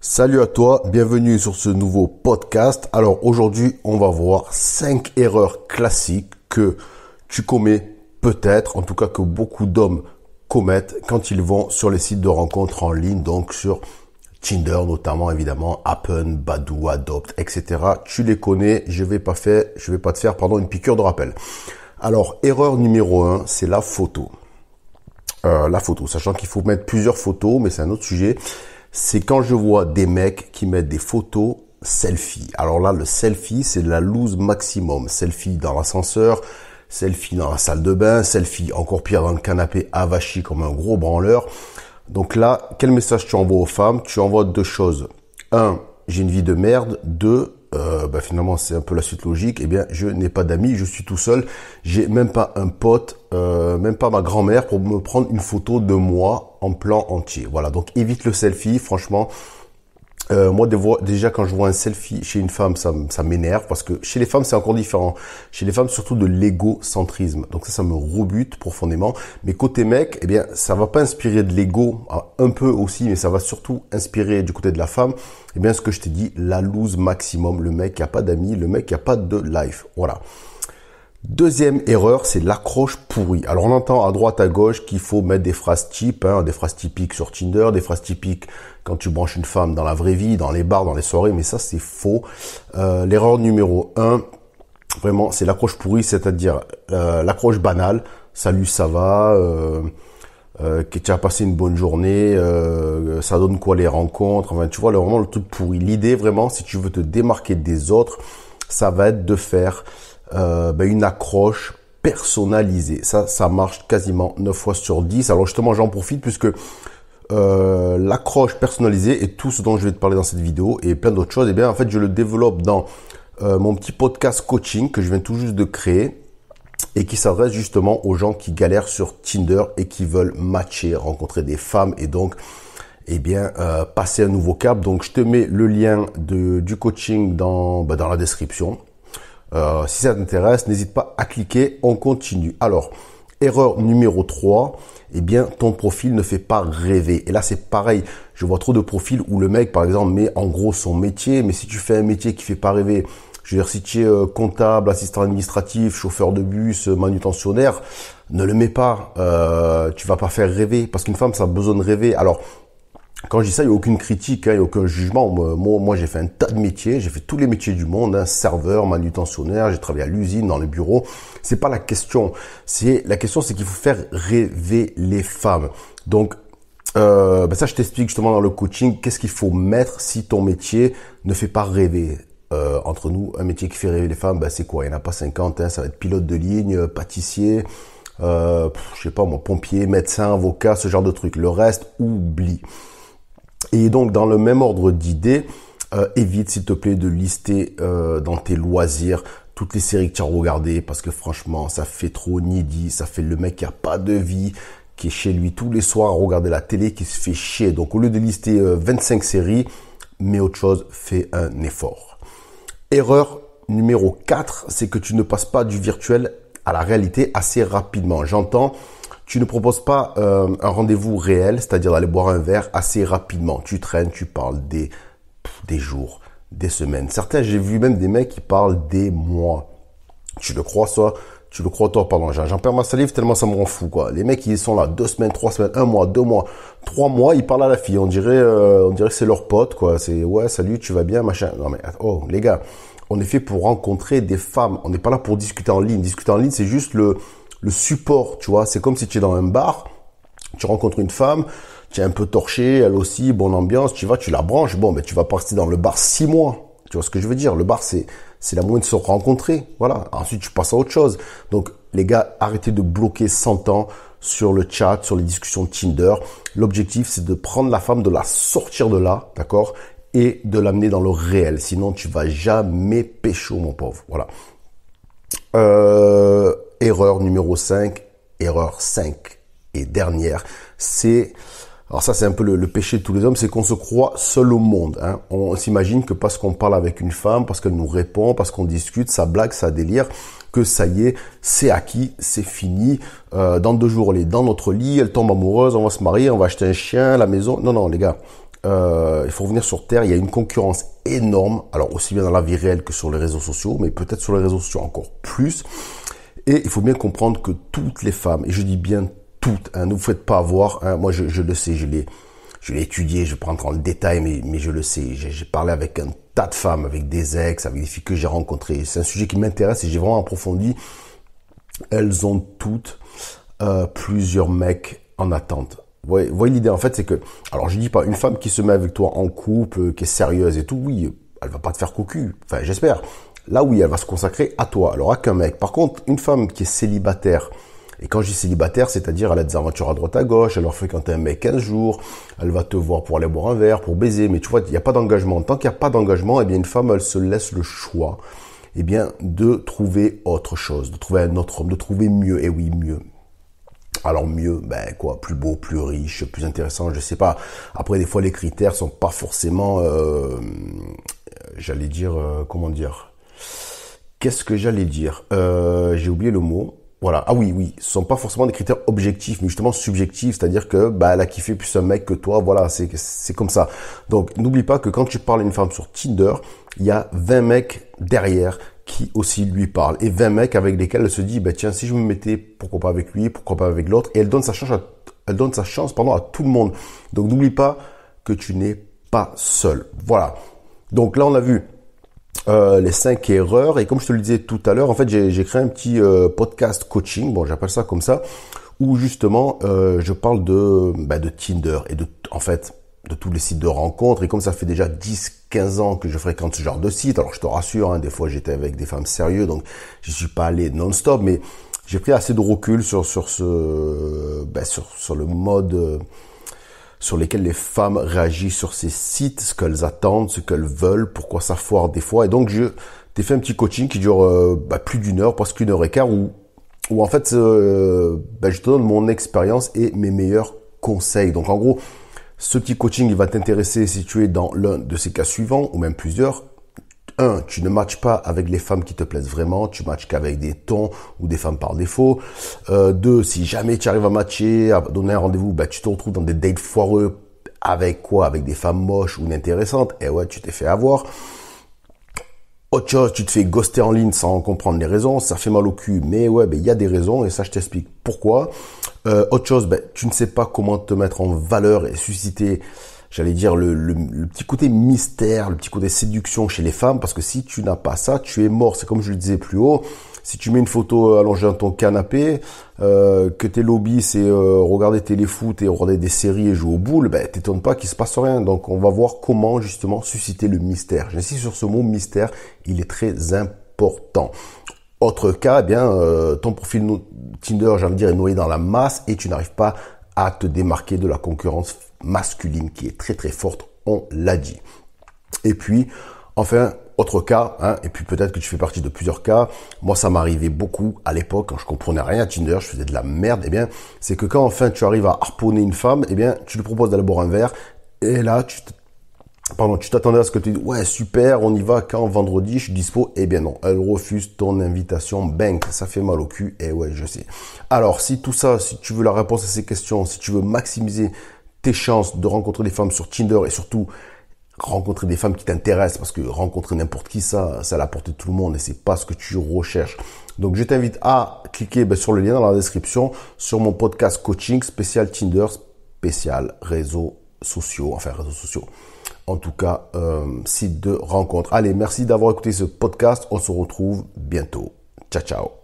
Salut à toi, bienvenue sur ce nouveau podcast. Alors aujourd'hui, on va voir 5 erreurs classiques que tu commets peut-être, en tout cas que beaucoup d'hommes commettent quand ils vont sur les sites de rencontres en ligne, donc sur Tinder notamment, évidemment, Happen, Badoo, Adopt, etc. Tu les connais, je vais pas te faire une piqûre de rappel. Alors, erreur numéro 1, c'est la photo. Sachant qu'il faut mettre plusieurs photos, mais c'est un autre sujet. C'est quand je vois des mecs qui mettent des photos selfie. Alors là, le selfie, c'est de la loose maximum. Selfie dans l'ascenseur, selfie dans la salle de bain, selfie encore pire dans le canapé avachi comme un gros branleur. Donc là, quel message tu envoies aux femmes? Tu envoies deux choses. Un, j'ai une vie de merde. Deux, finalement c'est un peu la suite logique. Eh bien, je n'ai pas d'amis, je suis tout seul. J'ai même pas un pote, même pas ma grand-mère pour me prendre une photo de moi en plan entier. Voilà, donc évite le selfie. Franchement, moi déjà quand je vois un selfie chez une femme, ça m'énerve parce que chez les femmes c'est encore différent. Chez les femmes surtout de l'égocentrisme. Donc ça me rebute profondément. Mais côté mec, eh bien ça va pas inspirer de l'ego, un peu aussi, mais ça va surtout inspirer du côté de la femme. Eh bien ce que je t'ai dit, la loose maximum, le mec qui a pas d'amis, le mec qui a pas de life. Voilà. Deuxième erreur, c'est l'accroche pourrie. Alors on entend à droite à gauche qu'il faut mettre des phrases types, des phrases typiques sur Tinder, des phrases typiques quand tu branches une femme dans la vraie vie, dans les bars, dans les soirées, mais ça c'est faux. L'erreur numéro 1, vraiment, c'est l'accroche pourrie, c'est-à-dire l'accroche banale. Salut, ça va, que tu as passé une bonne journée, ça donne quoi les rencontres, enfin tu vois vraiment le truc pourri. L'idée vraiment, si tu veux te démarquer des autres, ça va être de faire une accroche personnalisée. Ça marche quasiment 9 fois sur 10. Alors justement, j'en profite puisque l'accroche personnalisée est tout ce dont je vais te parler dans cette vidéo et plein d'autres choses. Et bien en fait, je le développe dans mon petit podcast coaching que je viens tout juste de créer et qui s'adresse justement aux gens qui galèrent sur Tinder et qui veulent matcher, rencontrer des femmes et donc passer un nouveau cap. Donc je te mets le lien du coaching dans la description. Si ça t'intéresse, n'hésite pas à cliquer, on continue. Alors, erreur numéro 3, ton profil ne fait pas rêver. Et là, c'est pareil, je vois trop de profils où le mec, par exemple, met en gros son métier, mais si tu fais un métier qui fait pas rêver, je veux dire, si tu es comptable, assistant administratif, chauffeur de bus, manutentionnaire, ne le mets pas, tu vas pas faire rêver, parce qu'une femme, ça a besoin de rêver. Alors, quand je dis ça, il n'y a aucune critique, il n'y a aucun jugement. Moi, j'ai fait un tas de métiers, j'ai fait tous les métiers du monde, serveur, manutentionnaire, j'ai travaillé à l'usine, dans les bureaux. C'est pas la question. La question, c'est qu'il faut faire rêver les femmes. Donc, ça, je t'explique justement dans le coaching, qu'est-ce qu'il faut mettre si ton métier ne fait pas rêver. Entre nous, un métier qui fait rêver les femmes, c'est quoi? Il n'y en a pas 50, ça va être pilote de ligne, pâtissier, pompier, médecin, avocat, ce genre de trucs. Le reste, oublie. Et donc, dans le même ordre d'idées, évite, s'il te plaît, de lister dans tes loisirs toutes les séries que tu as regardées parce que franchement, ça fait trop needy, ça fait le mec qui a pas de vie, qui est chez lui tous les soirs à regarder la télé, qui se fait chier. Donc, au lieu de lister 25 séries, mets autre chose, fais un effort. Erreur numéro 4, c'est que tu ne passes pas du virtuel à la réalité assez rapidement. J'entends... Tu ne proposes pas un rendez-vous réel, c'est-à-dire d'aller boire un verre assez rapidement. Tu traînes, tu parles des jours, des semaines. Certains, j'ai vu même des mecs qui parlent des mois. Tu le crois toi, pardon. J'en perds ma salive tellement ça me rend fou, quoi. Les mecs, ils sont là 2 semaines, 3 semaines, 1 mois, 2 mois, 3 mois, ils parlent à la fille. On dirait que c'est leur pote, quoi. C'est, ouais, salut, tu vas bien, machin. Non, mais, oh, les gars, on est fait pour rencontrer des femmes. On n'est pas là pour discuter en ligne. Discuter en ligne, c'est juste le support, tu vois, c'est comme si tu es dans un bar, tu rencontres une femme, tu es un peu torché, elle aussi, bonne ambiance, tu vas, tu la branches, tu vas pas rester dans le bar 6 mois, tu vois ce que je veux dire, le bar c'est la moyen de se rencontrer, voilà, ensuite tu passes à autre chose. Donc les gars, arrêtez de bloquer 100 ans sur le chat, sur les discussions de Tinder. L'objectif c'est de prendre la femme, de la sortir de là, d'accord, et de l'amener dans le réel, sinon tu vas jamais pécho mon pauvre, voilà. Erreur numéro 5, erreur 5 et dernière, alors ça c'est un peu le péché de tous les hommes, c'est qu'on se croit seul au monde. On s'imagine que parce qu'on parle avec une femme, parce qu'elle nous répond, parce qu'on discute, ça blague, ça délire, que ça y est, c'est acquis, c'est fini. Dans 2 jours, elle est dans notre lit, elle tombe amoureuse, on va se marier, on va acheter un chien, la maison. Non, les gars, il faut revenir sur Terre. Il y a une concurrence énorme, alors aussi bien dans la vie réelle que sur les réseaux sociaux, mais peut-être sur les réseaux sociaux encore plus. Et il faut bien comprendre que toutes les femmes, et je dis bien toutes, ne vous faites pas avoir, moi je le sais, je l'ai étudié, je ne vais pas rentrer dans le détail, mais je le sais. J'ai parlé avec un tas de femmes, avec des ex, avec des filles que j'ai rencontrées. C'est un sujet qui m'intéresse et j'ai vraiment approfondi. Elles ont toutes plusieurs mecs en attente. Vous voyez l'idée en fait, c'est que, alors je dis pas, une femme qui se met avec toi en couple, qui est sérieuse et tout, oui, elle va pas te faire cocu. Enfin, j'espère. Là, oui, elle va se consacrer à toi. Elle aura qu'un mec. Par contre, une femme qui est célibataire, et quand je dis célibataire, c'est-à-dire elle a des aventures à droite à gauche, elle leur fréquente un mec 15 jours, elle va te voir pour aller boire un verre, pour baiser, mais tu vois, il n'y a pas d'engagement. Tant qu'il n'y a pas d'engagement, eh bien, une femme, elle se laisse le choix, eh bien, de trouver autre chose, de trouver un autre homme, de trouver mieux. Et oui, mieux. Alors mieux, ben quoi, plus beau, plus riche, plus intéressant, je sais pas. Après, des fois, les critères sont pas forcément, j'allais dire, comment dire. Qu'est-ce que j'allais dire? J'ai oublié le mot. Voilà. Ah oui, ce sont pas forcément des critères objectifs, mais justement subjectifs, c'est-à-dire que bah elle a kiffé plus un mec que toi, voilà, c'est comme ça. Donc n'oublie pas que quand tu parles à une femme sur Tinder, il y a 20 mecs derrière qui aussi lui parlent et 20 mecs avec lesquels elle se dit bah tiens, si je me mettais, pourquoi pas avec lui, pourquoi pas avec l'autre, et elle donne sa chance à tout le monde. Donc n'oublie pas que tu n'es pas seul. Voilà. Donc là on a vu les 5 erreurs, et comme je te le disais tout à l'heure, en fait j'ai créé un petit podcast coaching, bon j'appelle ça comme ça, où justement je parle de Tinder et en fait de tous les sites de rencontres. Et comme ça fait déjà 10-15 ans que je fréquente ce genre de site, alors je te rassure, des fois j'étais avec des femmes sérieuses, donc je suis pas allé non-stop, mais j'ai pris assez de recul sur le mode sur lesquels les femmes réagissent sur ces sites, ce qu'elles attendent, ce qu'elles veulent, pourquoi ça foire des fois. Et donc, je t'ai fait un petit coaching qui dure plus d'une heure, presque 1h15, où en fait, je te donne mon expérience et mes meilleurs conseils. Donc, en gros, ce petit coaching, il va t'intéresser si tu es dans l'un de ces cas suivants, ou même plusieurs. 1, tu ne matches pas avec les femmes qui te plaisent vraiment, tu matches qu'avec des tons ou des femmes par défaut. 2, si jamais tu arrives à matcher, à donner un rendez-vous, tu te retrouves dans des dates foireux avec quoi? Avec des femmes moches ou inintéressantes. Et ouais, tu t'es fait avoir. Autre chose, tu te fais ghoster en ligne sans comprendre les raisons, ça fait mal au cul, mais ouais, il y a des raisons et ça je t'explique pourquoi. Autre chose, tu ne sais pas comment te mettre en valeur et susciter, j'allais dire, le petit côté mystère, le petit côté séduction chez les femmes, parce que si tu n'as pas ça, tu es mort. C'est comme je le disais plus haut, si tu mets une photo allongée dans ton canapé, que tes lobbies c'est regarder téléfoot et regarder des séries et jouer aux boules, t'étonnes pas qu'il se passe rien. Donc on va voir comment justement susciter le mystère. J'insiste sur ce mot mystère, il est très important. Autre cas, ton profil Tinder, j'ai envie de dire, est noyé dans la masse et tu n'arrives pas à te démarquer de la concurrence masculine qui est très très forte, on l'a dit. Et puis, enfin, autre cas, et puis peut-être que tu fais partie de plusieurs cas, moi ça m'arrivait beaucoup à l'époque, quand je comprenais rien à Tinder, je faisais de la merde, c'est que quand enfin tu arrives à harponner une femme, tu lui proposes d'aller boire un verre, et là tu t'attendais à ce que tu dises, ouais super, on y va quand vendredi, je suis dispo, non, elle refuse ton invitation, bang, ça fait mal au cul, et ouais je sais. Alors si tout ça, si tu veux la réponse à ces questions, si tu veux maximiser tes chances de rencontrer des femmes sur Tinder et surtout rencontrer des femmes qui t'intéressent, parce que rencontrer n'importe qui, ça à la portée de tout le monde et c'est pas ce que tu recherches. Donc je t'invite à cliquer sur le lien dans la description sur mon podcast coaching spécial Tinder, spécial réseaux sociaux. En tout cas, site de rencontre. Allez, merci d'avoir écouté ce podcast. On se retrouve bientôt. Ciao, ciao.